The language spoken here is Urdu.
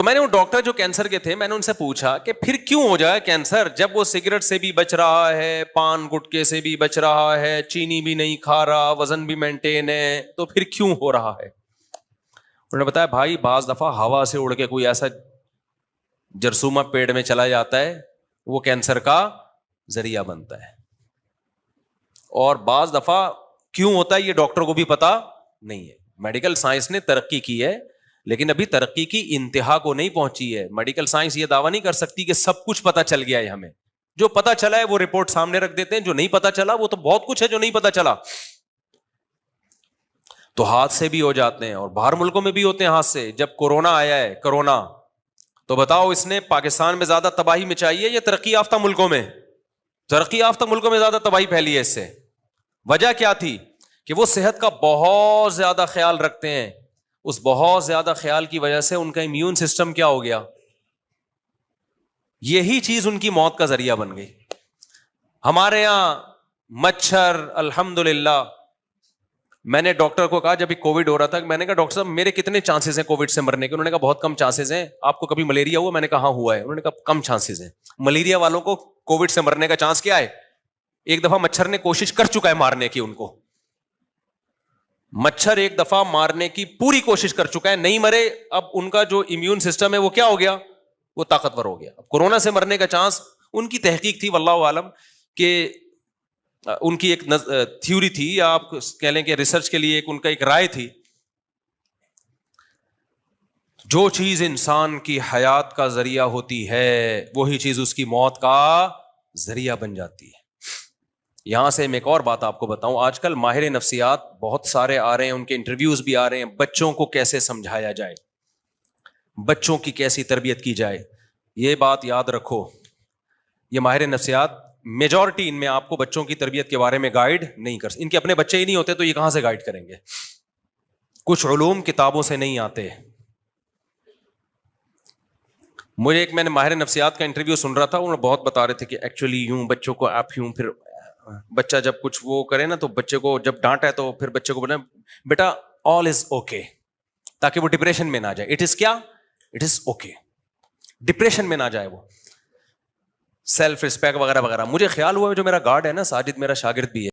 تو میں نے وہ ڈاکٹر جو کینسر کے تھے میں نے ان سے پوچھا کہ پھر کیوں ہو جائے کینسر جب وہ سگریٹ سے بھی بچ رہا ہے, پان گٹکے سے بھی بچ رہا ہے, چینی بھی نہیں کھا رہا, وزن بھی مینٹین ہے, تو پھر کیوں ہو رہا ہے؟ انہوں نے بتایا بھائی بعض دفعہ ہوا سے اڑ کے کوئی ایسا جرثومہ پیٹ میں چلا جاتا ہے وہ کینسر کا ذریعہ بنتا ہے, اور بعض دفعہ کیوں ہوتا ہے یہ ڈاکٹر کو بھی پتا نہیں ہے. میڈیکل سائنس نے ترقی کی ہے لیکن ابھی ترقی کی انتہا کو نہیں پہنچی ہے. میڈیکل سائنس یہ دعویٰ نہیں کر سکتی کہ سب کچھ پتا چل گیا ہے ہمیں. جو پتا چلا ہے وہ رپورٹ سامنے رکھ دیتے ہیں, جو نہیں پتا چلا وہ تو بہت کچھ ہے جو نہیں پتا چلا. تو حادثے بھی ہو جاتے ہیں اور باہر ملکوں میں بھی ہوتے ہیں حادثے. جب کورونا آیا ہے, کورونا, تو بتاؤ اس نے پاکستان میں زیادہ تباہی مچائی ہے یا ترقی یافتہ ملکوں میں؟ ترقی یافتہ ملکوں میں زیادہ تباہی پھیلی ہے اس سے. وجہ کیا تھی کہ وہ صحت کا بہت زیادہ خیال رکھتے ہیں. اس بہت زیادہ خیال کی وجہ سے ان کا امیون سسٹم کیا ہو گیا, یہی چیز ان کی موت کا ذریعہ بن گئی. ہمارے یہاں مچھر, الحمدللہ میں نے ڈاکٹر کو کہا جب کووڈ ہو رہا تھا, میں نے کہا ڈاکٹر صاحب میرے کتنے چانسز ہیں کووڈ سے مرنے کے؟ انہوں نے کہا بہت کم چانسز ہیں. آپ کو کبھی ملیریا ہوا؟ میں نے کہا ہاں ہوا ہے. انہوں نے کہا کم چانسز ہیں. ملیریا والوں کو کووڈ سے مرنے کا چانس کیا ہے؟ ایک دفعہ مچھر نے کوشش کر چکا ہے مارنے کی ان کو. مچھر ایک دفعہ مارنے کی پوری کوشش کر چکا ہے, نہیں مرے. اب ان کا جو امیون سسٹم ہے وہ کیا ہو گیا, وہ طاقتور ہو گیا. اب کورونا سے مرنے کا چانس, ان کی تحقیق تھی واللہ عالم کہ ان کی ایک تھیوری تھی یا آپ کہہ لیں کہ ریسرچ کے لیے ان کا ایک رائے تھی, جو چیز انسان کی حیات کا ذریعہ ہوتی ہے وہی چیز اس کی موت کا ذریعہ بن جاتی ہے. یہاں سے میں ایک اور بات آپ کو بتاؤں, آج کل ماہر نفسیات بہت سارے آ رہے ہیں, ان کے انٹرویوز بھی آ رہے ہیں. بچوں کو کیسے سمجھایا جائے, بچوں کی کیسی تربیت کی جائے, یہ بات یاد رکھو. یہ ماہر نفسیات میجورٹی ان میں آپ کو بچوں کی تربیت کے بارے میں گائیڈ نہیں کر سکتے. ان کے اپنے بچے ہی نہیں ہوتے تو یہ کہاں سے گائیڈ کریں گے؟ کچھ علوم کتابوں سے نہیں آتے. مجھے میں نے ماہر نفسیات کا انٹرویو سن رہا تھا, انہوں نے بہت بتا رہے تھے کہ ایکچولی یوں بچوں کو آپ یوں, پھر بچہ جب کچھ وہ کرے نا تو بچے کو جب ڈانٹا ہے تو پھر بچے کو بولے بیٹا آل از اوکے, تاکہ وہ ڈپریشن میں نہ جائے. اٹ از کیا, اٹ از اوکے, ڈپریشن میں نہ جائے وہ. سیلف رسپیکٹ وغیرہ وغیرہ. مجھے خیال ہوا جو میرا گارڈ ہے نا ساجد, میرا شاگرد بھی ہے,